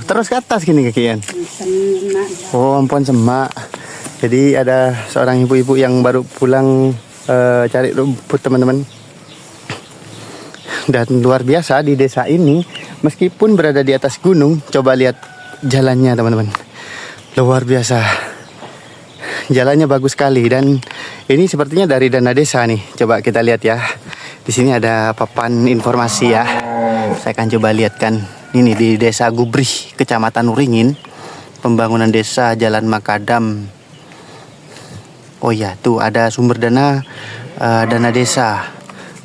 Terus ke atas gini kakian. Oh, ampun semak. Jadi ada seorang ibu-ibu yang baru pulang cari rumput teman-teman. Dan luar biasa di desa ini, meskipun berada di atas gunung, coba lihat jalannya teman-teman. Luar biasa. Jalannya bagus sekali dan ini sepertinya dari dana desa nih. Coba kita lihat ya. Di sini ada papan informasi ya. Saya akan coba lihatkan. Ini di Desa Gubrih, Kecamatan Uringin. Pembangunan desa Jalan Makadam. Oh ya, tuh ada sumber dana desa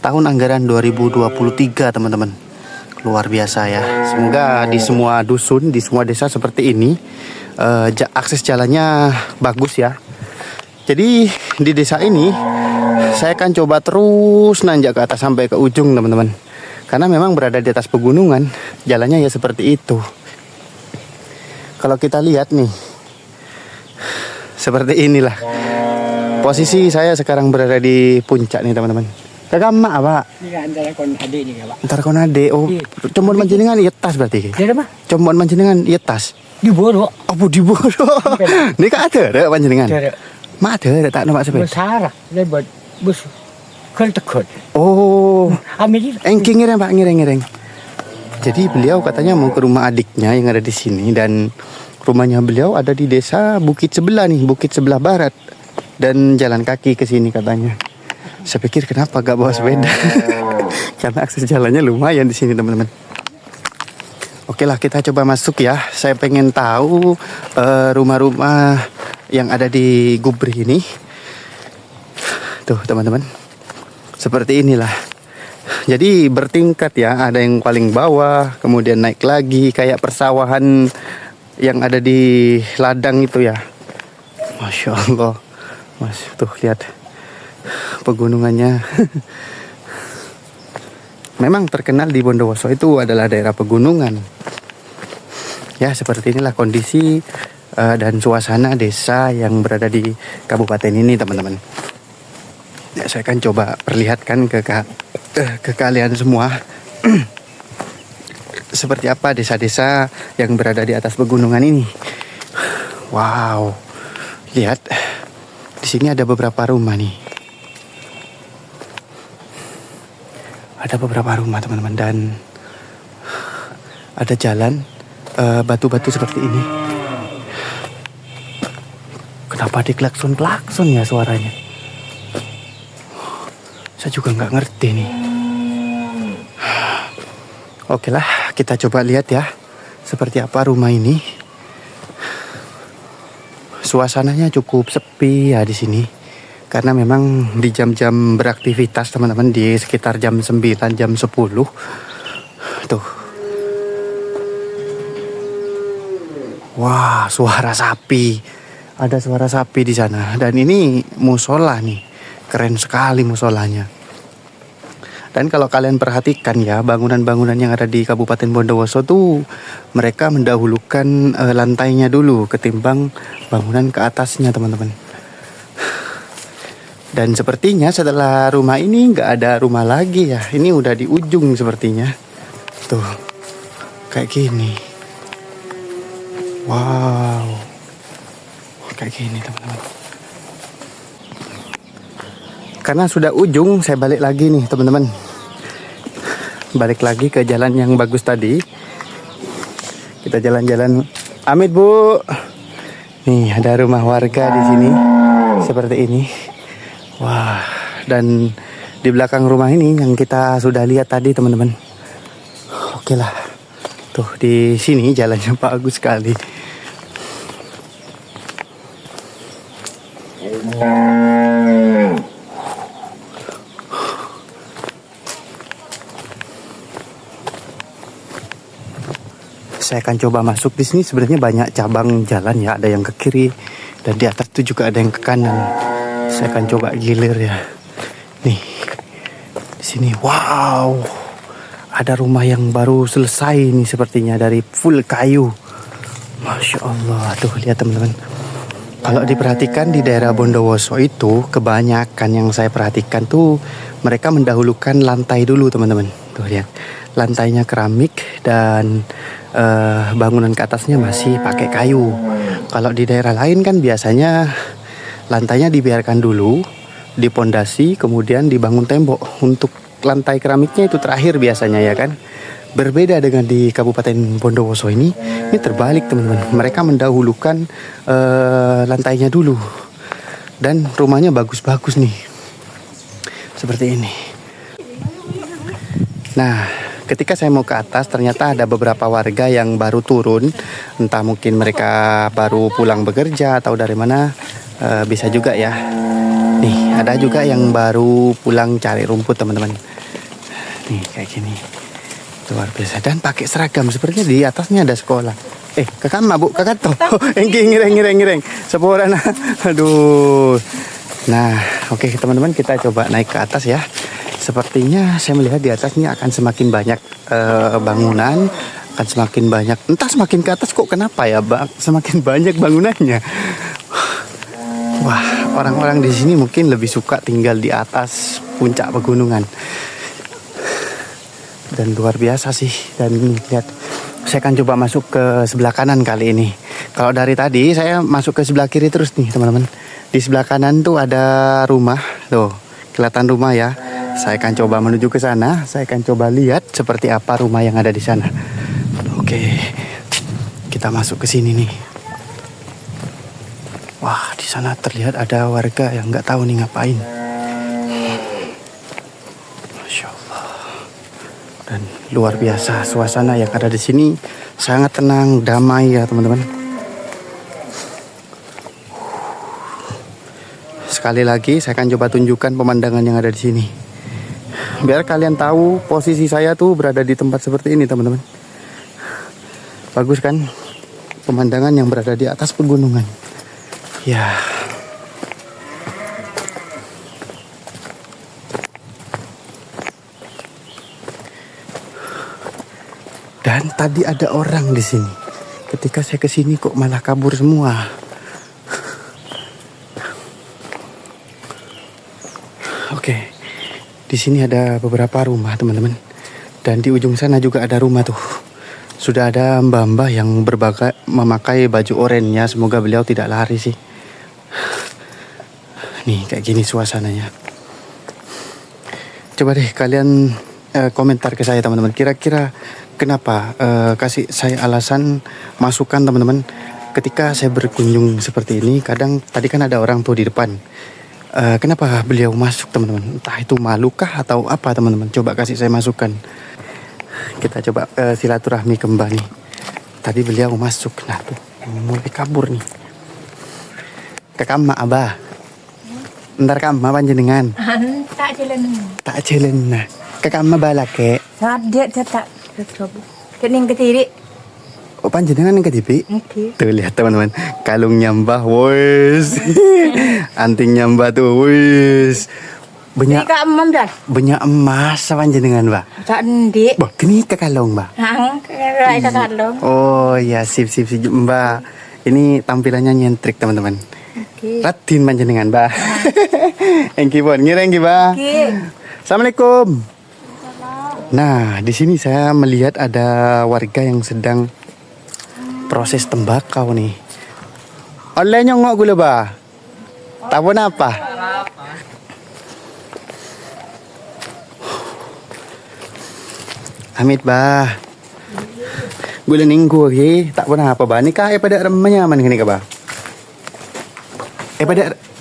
tahun anggaran 2023 teman-teman. Luar biasa ya. Semoga di semua dusun, di semua desa seperti ini akses jalannya bagus ya. Jadi di desa ini saya akan coba terus nanjak ke atas sampai ke ujung teman-teman. Karena memang berada di atas pegunungan, jalannya ya seperti itu. Kalau kita lihat nih, seperti inilah. Posisi saya sekarang berada di puncak nih teman-teman. Kakak mak apa? Ini antara kon adik nih Pak. Antara kon adik. Oh, combon manjenengan iya tas berarti. Dia apa? Combon manjenengan iya tas. Di Boro. Apa di Boro? Ini kan ada panjenengan. Ada. Mak ada tak nama sepeda. Besar. Dia buat bus tekut. Oh, Ambil ngiring Pak, ngiring. Jadi beliau katanya mau ke rumah adiknya yang ada di sini dan rumahnya beliau ada di desa Bukit Sebelah nih, Bukit Sebelah Barat. Dan jalan kaki ke sini katanya. Saya pikir kenapa gak bawa sepeda? Karena akses jalannya lumayan di sini teman-teman. Oke lah, kita coba masuk ya. Saya pengen tahu rumah-rumah yang ada di Gubrih ini. Tuh teman-teman, seperti inilah. Jadi bertingkat ya. Ada yang paling bawah, kemudian naik lagi kayak persawahan yang ada di ladang itu ya. Masya Allah. Mas, tuh lihat pegunungannya. Memang terkenal di Bondowoso itu adalah daerah pegunungan. Ya, seperti inilah kondisi dan suasana desa yang berada di kabupaten ini, teman-teman. Ya, saya akan coba perlihatkan ke kalian semua seperti apa desa-desa yang berada di atas pegunungan ini. Wow. Lihat. Di sini ada beberapa rumah nih. Ada beberapa rumah teman-teman dan ada jalan batu-batu seperti ini. Kenapa diklakson-klakson ya suaranya? Saya juga nggak ngerti nih. Oke lah, kita coba lihat ya seperti apa rumah ini. Suasananya cukup sepi ya di sini. Karena memang di jam-jam beraktivitas teman-teman di sekitar jam 9, jam 10. Tuh. Wah, suara sapi. Ada suara sapi di sana. Dan ini musola nih. Keren sekali musolanya. Dan kalau kalian perhatikan ya, bangunan-bangunan yang ada di Kabupaten Bondowoso tuh mereka mendahulukan lantainya dulu ketimbang bangunan ke atasnya teman-teman. Dan sepertinya setelah rumah ini nggak ada rumah lagi ya. Ini udah di ujung sepertinya. Tuh, kayak gini. Wow, kayak gini teman-teman. Karena sudah ujung, saya balik lagi nih teman-teman. Balik lagi ke jalan yang bagus tadi. Kita jalan-jalan. Amit Bu. Nih ada rumah warga di sini. Seperti ini. Wah, dan di belakang rumah ini yang kita sudah lihat tadi teman-teman. Oke lah. Tuh di sini jalannya bagus sekali. Saya akan coba masuk di sini. Sebenarnya banyak cabang jalan ya, ada yang ke kiri dan di atas itu juga ada yang ke kanan. Saya akan coba gilir ya. Nih, di sini, wow, ada rumah yang baru selesai nih sepertinya dari full kayu. Masya Allah, tuh lihat teman-teman. Kalau diperhatikan di daerah Bondowoso itu kebanyakan yang saya perhatikan tuh mereka mendahulukan lantai dulu teman-teman. Tuh lihat, lantainya keramik dan bangunan ke atasnya masih pakai kayu. Kalau di daerah lain kan biasanya lantainya dibiarkan dulu, dipondasi, kemudian dibangun tembok. Untuk lantai keramiknya itu terakhir biasanya ya kan. Berbeda dengan di Kabupaten Bondowoso ini terbalik teman-teman. Mereka mendahulukan lantainya dulu. Dan rumahnya bagus-bagus nih. Seperti ini. Nah, ketika saya mau ke atas ternyata ada beberapa warga yang baru turun. Entah mungkin mereka baru pulang bekerja atau dari mana. Bisa juga ya. Nih, ada juga yang baru pulang cari rumput teman-teman. Nih, kayak gini. Luar biasa. Dan pakai seragam. Sepertinya di atasnya ada sekolah. Kakak mabuk, kakak toh. Ngireng. Seporan. Aduh. Nah, oke teman-teman, kita coba naik ke atas ya. Sepertinya saya melihat di atas ini akan semakin banyak bangunan. Akan semakin banyak. Entah semakin ke atas kok kenapa ya, Bang? Semakin banyak bangunannya. Wah, orang-orang di sini mungkin lebih suka tinggal di atas puncak pegunungan. Dan luar biasa sih. Dan lihat, saya akan coba masuk ke sebelah kanan kali ini. Kalau dari tadi saya masuk ke sebelah kiri terus nih teman-teman. Di sebelah kanan tuh ada rumah. Tuh, kelihatan rumah ya. Saya akan coba menuju ke sana. Saya akan coba lihat seperti apa rumah yang ada di sana. Oke, kita masuk ke sini nih. Wah, di sana terlihat ada warga yang nggak tahu nih ngapain. Dan luar biasa suasana yang ada di sini, sangat tenang, damai ya teman-teman. Sekali lagi saya akan coba tunjukkan pemandangan yang ada di sini. Biar kalian tahu posisi saya tuh berada di tempat seperti ini teman-teman. Bagus kan? Pemandangan yang berada di atas pegunungan. Ya. Dan tadi ada orang di sini. Ketika saya ke sini kok malah kabur semua. Oke. Di sini ada beberapa rumah, teman-teman. Dan di ujung sana juga ada rumah tuh. Sudah ada mbak-mbak yang memakai baju oranye. Semoga beliau tidak lari sih. Nih, kayak gini suasananya. Coba deh kalian komentar ke saya teman-teman. Kira-kira kenapa, kasih saya alasan, masukan teman-teman. Ketika saya berkunjung seperti ini, kadang tadi kan ada orang tuh di depan. Kenapa beliau masuk teman-teman? Entah itu malu kah atau apa teman-teman? Coba kasih saya masukan. Kita coba silaturahmi ke Mbak nih. Tadi beliau masuk, nah tuh mulai kabur nih. Ke kamma abah. Ntar kamma panjenengan. Tak jalan. Tak jalan nah. Ke kamma balake. Sadek tak coba. Kening ketiri. Oh panjenengan yang ketipi? Oke. Tuh lihat teman-teman, kalungnya mbah, wes. Antingnya mbah tuh, wes. Banyak emas panjenengan mbah. Tak ndik. Bah, kini ke kalung mbah. Hang rai ka kalong. Oh ya, sip mbah. Ini tampilannya nyentrik teman-teman. Oke. Ratin panjenengan mbah. Engki pun, ngireng ki mbah. Assalamualaikum. Nah, di sini saya melihat ada warga yang sedang proses tembakau nih. Oleh nyongok gula bah. Tak pun apa. Amit bah. Gula ninggu lagi. Tak pun apa bah. Nikah pada remanya mana kini bah?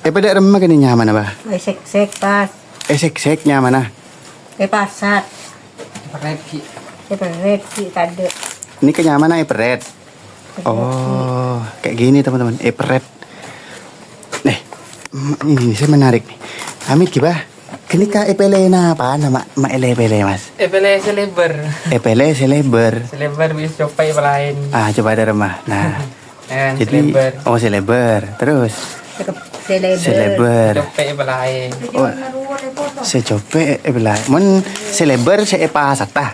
Pada remah kini nyaman bah? Sek pas. Sek nyaman ah. Pasat. Perepki kade. Ini kenyamanan eperet. Oh, kayak gini teman-teman, eperet. Ini saya menarik nih. Amit gimana? Kenika epele apa nama mak epele mas? Epele seleber. Epele seleber. Seleber bisa coba yang lain. Ah coba ada remah. Nah, jadi seleber. Oh seleber. Terus seleber. Coba yang lain. Oh, se cope epele. Mon seleber se epa sata.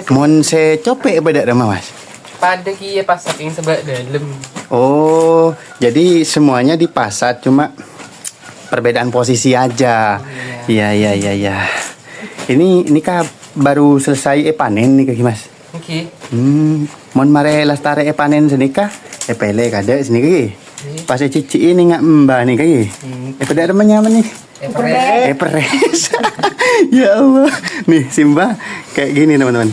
Mon se cope pada remah mas. Pada kia pasak yang sebab dalam. Oh, jadi semuanya dipasat, cuma perbedaan posisi aja. Iya. Ini kah baru selesai panen nih kaki mas. Oke. Mon mare lastare panen senika pele kada sini kaki. Pas cici ini nggak mbak nih kaki. Pada namanya apa nih? Peres. Ya Allah. Nih Simba kayak gini teman-teman.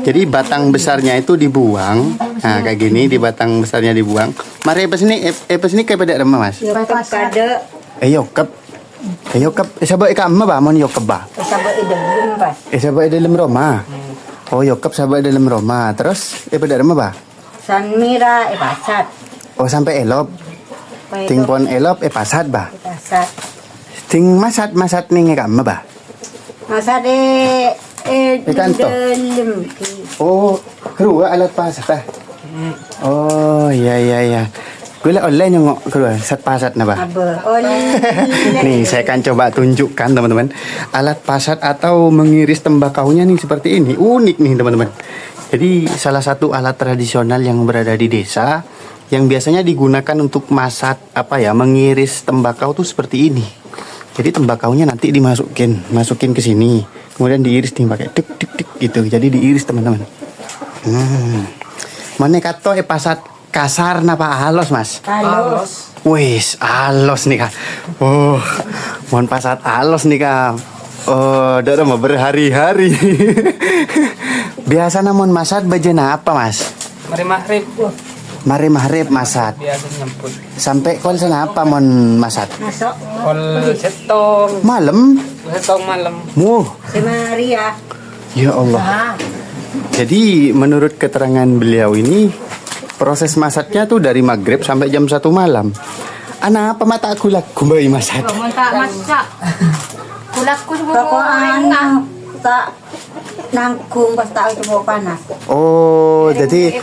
Jadi batang besarnya itu dibuang. Nah kayak gini di batang besarnya dibuang. Mari pas ini kayak pada remah mas. Yokep kada. Yokep. Yokep. Sabak ikan apa mon yokep ba? Sabak idem pas. Sabak dalam rumah. Oh yokep sabak dalam rumah. Terus pada remah ba? Sanmira pasat. Oh sampai elop. Ting pon elop pasat ba? Pasat. Ting masat nih ikan ba? Masa Ikan to. dalam. Oh, keluar alat pasat ah. Oh, iya. Gula online yang keluar sat pasat na ba? Aba. Oli. Nih, saya akan coba tunjukkan teman-teman. Alat pasat atau mengiris tembakaunya nih seperti ini. Unik nih teman-teman. Jadi salah satu alat tradisional yang berada di desa yang biasanya digunakan untuk masak mengiris tembakau tuh seperti ini. Jadi tembakaunya nanti masukin ke sini, kemudian diiris nih pakai tik gitu. Jadi diiris teman-teman. Mana kato pasat kasar napa halus mas? Halus. Wis halus nih kak. Oh, mohon pasat halus nih kak. Oh, udah mau berhari-hari. Biasa namun masat bajana apa mas? Mari maghrib. Mari maghrib masat. Biasa nyemput. Sampai kol sana apa mon masat? Masuk. Kol setong. Malam. Setong malam. Si Maria. Ya Allah. Jadi menurut keterangan beliau ini proses masaknya tuh dari maghrib sampai jam 1 malam. Ana apa mata aku lagu bayi masak? Mau tak masak. Kulakku Pokoknya tak nanggung pas tak itu mau panas. Oh, jadi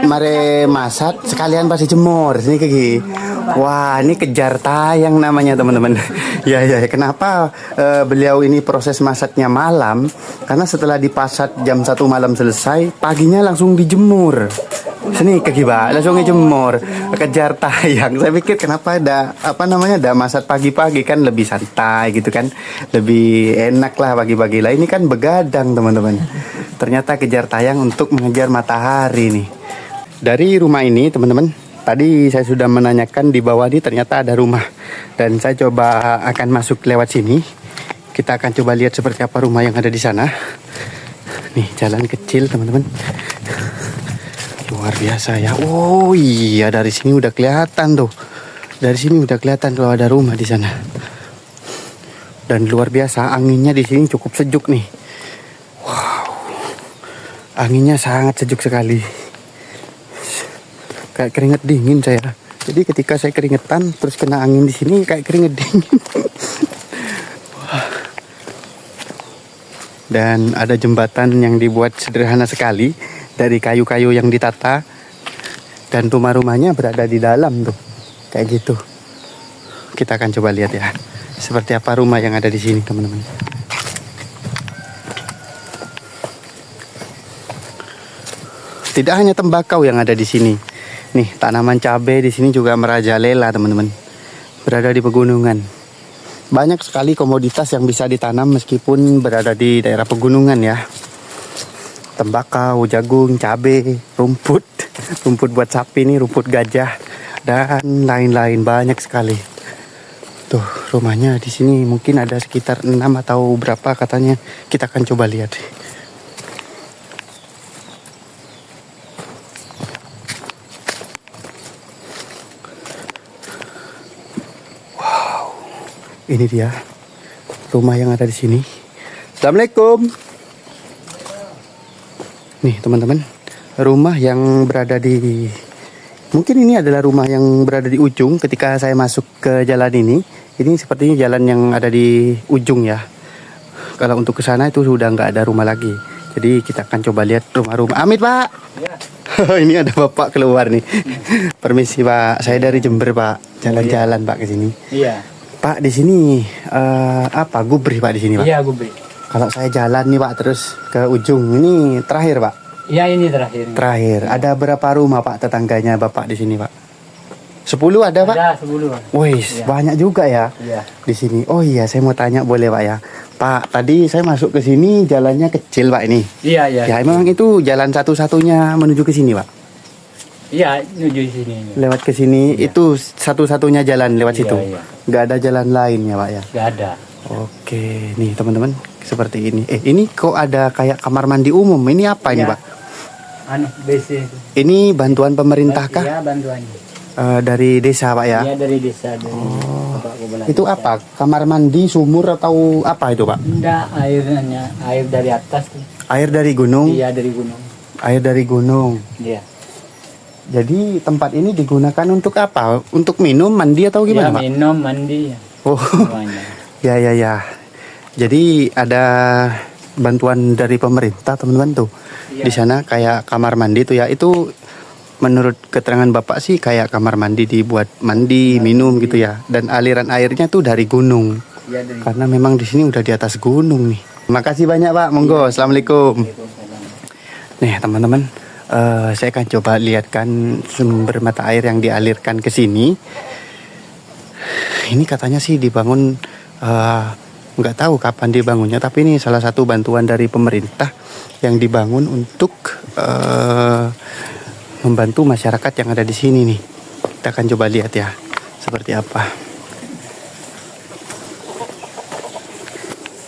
mare masak sekalian pasti jemur sini kaki. Wah, ini kejar tayang namanya teman-teman. Ya, kenapa beliau ini proses masaknya malam? Karena setelah dipasat jam 1 malam selesai, paginya langsung dijemur. Sini kaki ba, langsung dijemur. Kejar tayang. Saya pikir kenapa ada masak pagi-pagi kan lebih santai gitu kan. Lebih enak lah pagi-pagi lah. Ini kan begadang teman-teman. Ternyata kejar tayang untuk mengejar matahari nih. Dari rumah ini teman-teman, tadi saya sudah menanyakan di bawah ini ternyata ada rumah. Dan saya coba akan masuk lewat sini. Kita akan coba lihat seperti apa rumah yang ada di sana. Nih jalan kecil teman-teman. Luar biasa ya. Oh iya, dari sini udah kelihatan tuh. Dari sini udah kelihatan kalau ada rumah di sana. Dan luar biasa anginnya di sini cukup sejuk nih. Wow. Anginnya sangat sejuk sekali. Kayak keringet dingin saya. Jadi ketika saya keringetan terus kena angin di sini kayak keringet dingin. Dan ada jembatan yang dibuat sederhana sekali dari kayu-kayu yang ditata, dan rumah-rumahnya berada di dalam tuh kayak gitu. Kita akan coba lihat ya seperti apa rumah yang ada di sini teman-teman. Tidak hanya tembakau yang ada di sini. Nih, tanaman cabai di sini juga merajalela, teman-teman. Berada di pegunungan. Banyak sekali komoditas yang bisa ditanam meskipun berada di daerah pegunungan ya. Tembakau, jagung, cabai, rumput buat sapi nih, rumput gajah dan lain-lain, banyak sekali. Tuh, rumahnya di sini mungkin ada sekitar 6 atau berapa katanya. Kita akan coba lihat. Ini dia rumah yang ada di sini. Assalamualaikum. Nih teman-teman, rumah yang berada di, mungkin ini adalah rumah yang berada di ujung. Ketika saya masuk ke jalan ini sepertinya jalan yang ada di ujung ya. Kalau untuk ke sana itu sudah nggak ada rumah lagi. Jadi kita akan coba lihat rumah-rumah. Amit pak. Ya. Ini ada bapak keluar nih. Permisi pak, saya dari Jember pak. Jalan-jalan pak ke sini. Iya. Pak di sini apa gubri pak di sini pak? Iya, gubri. Kalau saya jalan nih pak terus ke ujung ini terakhir pak? Iya, ini terakhir. Terakhir. Ada berapa rumah pak tetangganya bapak di sini pak? 10 ada pak? Ada 10. Wih, ya. Banyak juga ya Iya. di sini. Oh iya, saya mau tanya boleh pak ya? Pak, tadi saya masuk ke sini jalannya kecil Pak ini. Iya, iya. Ya memang itu jalan satu-satunya menuju ke sini Pak. Iya, menuju sini. Lewat ke sini itu satu-satunya jalan lewat Iya, situ. iya. Nggak ada jalan lain ya Pak ya. Gak ada. Oke, nih teman-teman seperti ini. Ini kok ada kayak kamar mandi umum. Ini apa ini Iya. Pak? BC. Ini bantuan pemerintah kah? Iya, bantuannya. Dari desa Pak ya? Iya, dari desa. Dari Bapak Kepala Itu Desa. apa? Kamar mandi, sumur atau apa itu Pak? Enggak, airnya. Air dari atas tuh. Air dari gunung? Iya, dari gunung. Air dari gunung. Iya. Jadi tempat ini digunakan untuk apa? Untuk minum, mandi atau Iya, gimana Pak? minum, mandi. Oh, Semuanya. ya. Jadi ada bantuan dari pemerintah teman-teman tuh. Iya. Di sana kayak kamar mandi tuh ya. Itu menurut keterangan Bapak sih kayak kamar mandi dibuat mandi, minum gitu ya. Dan aliran airnya tuh dari gunung. Iya, dari Karena memang di sini udah di atas gunung nih. Makasih banyak Pak. Monggo. Assalamualaikum. Nih teman-teman, saya akan coba lihatkan sumber mata air yang dialirkan ke sini. Ini katanya sih dibangun, nggak tahu kapan dibangunnya, tapi ini salah satu bantuan dari pemerintah yang dibangun untuk membantu masyarakat yang ada di sini nih. Kita akan coba lihat ya, seperti apa.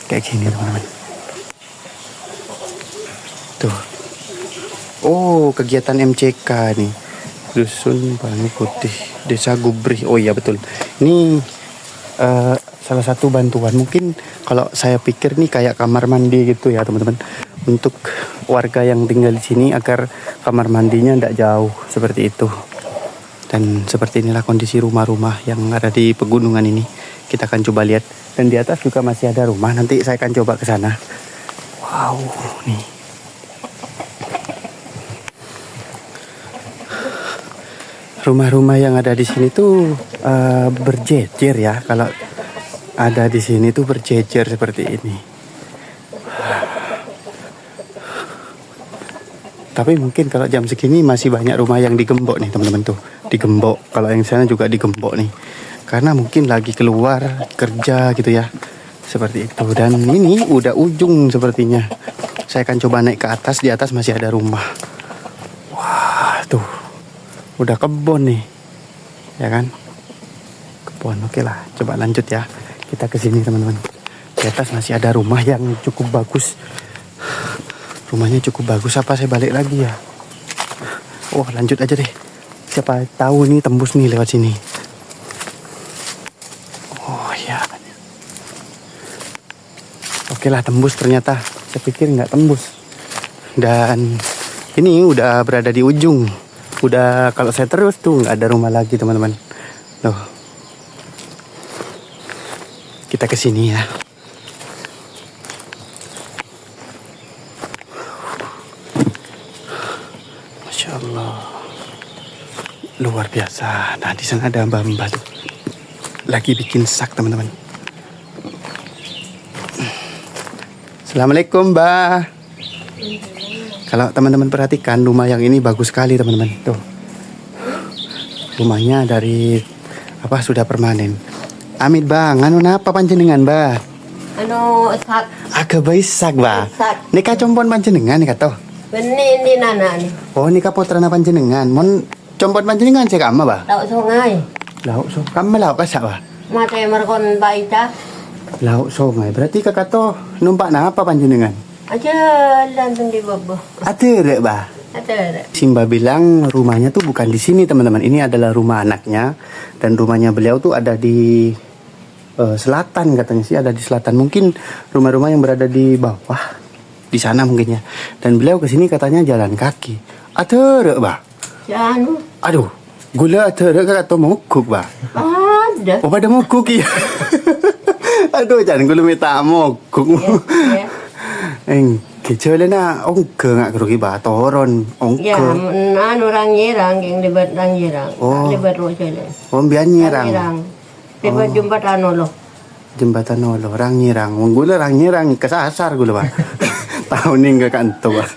Kayak gini teman-teman. Tuh. Oh, kegiatan MCK nih. Dusun Bani Putih, Desa Gubri. Oh iya betul. Ini salah satu bantuan. Mungkin kalau saya pikir nih kayak kamar mandi gitu ya teman-teman. Untuk warga yang tinggal di sini agar kamar mandinya tidak jauh seperti itu. Dan seperti inilah kondisi rumah-rumah yang ada di pegunungan ini. Kita akan coba lihat. Dan di atas juga masih ada rumah. Nanti saya akan coba ke sana. Wow, nih. Rumah-rumah yang ada di sini tuh berjejer ya. Kalau ada di sini tuh berjejer seperti ini. Tapi mungkin kalau jam segini masih banyak rumah yang digembok nih teman-teman tuh. Digembok. Kalau yang sana juga digembok nih. Karena mungkin lagi keluar kerja gitu ya. Seperti itu. Dan ini udah ujung sepertinya. Saya akan coba naik ke atas. Di atas masih ada rumah. Wah tuh. Udah kebun nih. Ya kan? Kebun. Oke lah. Coba lanjut ya. Kita ke sini teman-teman. Di atas masih ada rumah yang cukup bagus. Rumahnya cukup bagus. Apa saya balik lagi ya? Oh lanjut aja deh. Siapa tahu nih tembus nih lewat sini. Oh ya. Oke lah tembus ternyata. Saya pikir nggak tembus. Dan ini udah berada di ujung. Udah kalau saya terus tuh nggak ada rumah lagi teman-teman. Loh. Kita ke sini ya. Masya Allah. Luar biasa. Nah di sana ada mbak-mbak tuh. Lagi bikin sak teman-teman. Assalamualaikum Mbak. Kalau teman-teman perhatikan rumah yang ini bagus sekali teman-teman. Tuh. Rumahnya dari apa sudah permanen. Amit Bang, anu napa panjenengan Mbak? Anu sak Agak baisak Mbak. sak Nika compon panjenengan nika toh. benih ini nana nih. Oh nika putrana panjenengan. Mon compon panjenengan cek ama Mbak. Lauk sungai. Lauk so kamu lauk kasak Mbak. Mata markon baita. Lauk sungai. Berarti kakak toh numpak apa panjenengan? Aja lantung di bawah. Ada Mbak. Ada. Simba bilang rumahnya tuh bukan di sini teman-teman. Ini adalah rumah anaknya dan rumahnya beliau tuh ada di selatan katanya sih, ada di selatan. Mungkin rumah-rumah yang berada di bawah di sana mungkinnya. Dan beliau ke sini katanya jalan kaki. Ada Mbak. Anu Aduh, gula ada kakak tuh mogok Mbak. ada. Oh pada mogok ya. Aduh jangan gula minta mogok. Ya. Kecuali na ongke nggak kerugi batoron Ya, ongke. anu orang nyerang yang debat orang nyerang. Oh. Debat rojan. Om biar nyerang. Debat jumpa anu loh. Jembatan Olo, orang nyerang. Wong gula orang nyerang kesasar gula Pak. Tahun ini enggak kantor Pak.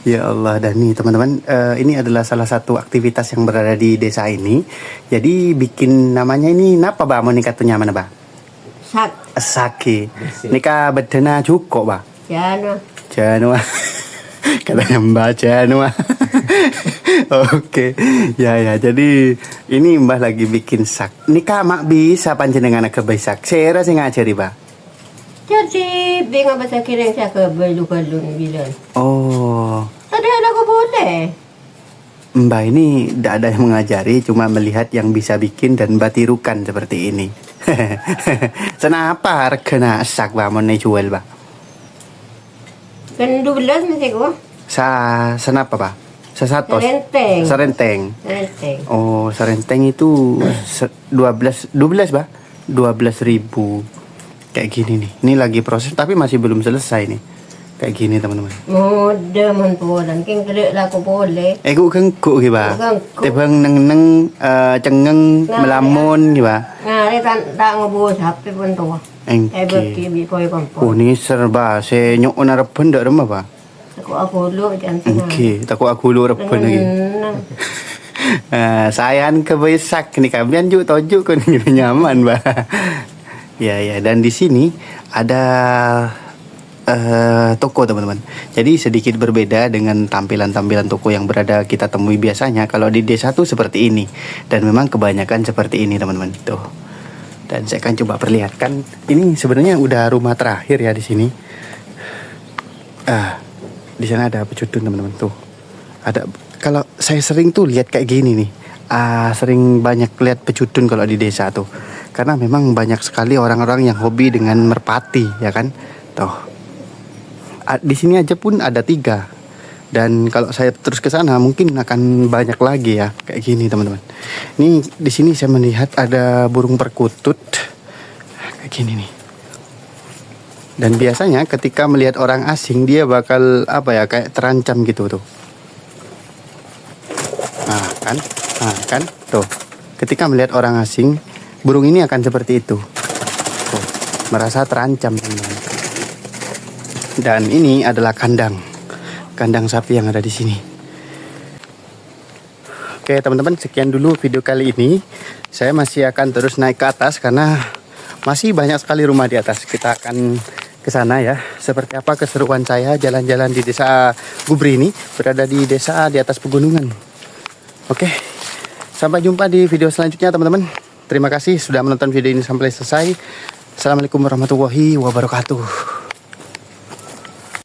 Ya Allah, dan nih teman-teman, ini adalah salah satu aktivitas yang berada di desa ini. Jadi bikin namanya ini napa Pak? Mau nikah tuh nyaman Pak? sak Saki. Nika bedena cukup, Pak. jano Janua. Katanya Mbak Janua. Oke. Ya, jadi ini Mbah lagi bikin sak. Nika mak bisa panjenengan kebai sak. Saya sing ngajari, Pak. jadi bingung bahasa kira saya ke belu-belun bilang Oh. ada aku boleh Mbak ini tidak ada yang mengajari, cuma melihat yang bisa bikin dan Mbak tirukan seperti ini. Kenapa harga sak Mbak mau jual, Pak? kan 12 masih gua Senapa, Pak? Sesatos. Serenteng. Sarenteng. Oh, sarenteng itu 12, Pak. 12.000. Kayak gini nih. Ini lagi proses tapi masih belum selesai nih. Kayak gini, teman-teman. Mudah mentulan king kedek lah aku boleh Gue gengkuk gitu, Pak. Gengkuk. Tebang neng cengeng melamun gitu, Pak. ngari tak ngebus HP pun tua Engke. bi poi kompon Oh, ini serba. Saya nyok nareben ndak remah, Pak. aku lu jangan senang Oke, takut aku lu reben lagi. Sayang kebesak nih kalian juga tojuk kan gitu nyaman, Pak. Ya, dan di sini ada toko, teman-teman. Jadi sedikit berbeda dengan tampilan-tampilan toko yang berada kita temui biasanya. Kalau di desa tuh seperti ini, dan memang kebanyakan seperti ini, teman-teman. Tuh. Dan saya akan coba perlihatkan. Ini sebenarnya udah rumah terakhir ya di sini. Di sana ada pecudun, teman-teman. Tuh. Ada. Kalau saya sering tuh lihat kayak gini nih. Sering banyak lihat pecudun kalau di desa tuh. Karena memang banyak sekali orang-orang yang hobi dengan merpati, ya kan? Tuh. Di sini aja pun ada 3. Dan kalau saya terus ke sana mungkin akan banyak lagi ya, kayak gini, teman-teman. Ini di sini saya melihat ada burung perkutut kayak gini nih. Dan biasanya ketika melihat orang asing dia bakal kayak terancam gitu tuh. Nah, kan? Tuh. Ketika melihat orang asing, burung ini akan seperti itu. Tuh, merasa terancam, teman-teman. Dan ini adalah kandang sapi yang ada di sini. Oke, teman-teman, sekian dulu video kali ini. Saya masih akan terus naik ke atas karena masih banyak sekali rumah di atas. Kita akan ke sana ya. Seperti apa keseruan saya jalan-jalan di desa Gubri ini, berada di desa di atas pegunungan. Oke. Sampai jumpa di video selanjutnya, teman-teman. Terima kasih sudah menonton video ini sampai selesai. Assalamualaikum warahmatullahi wabarakatuh.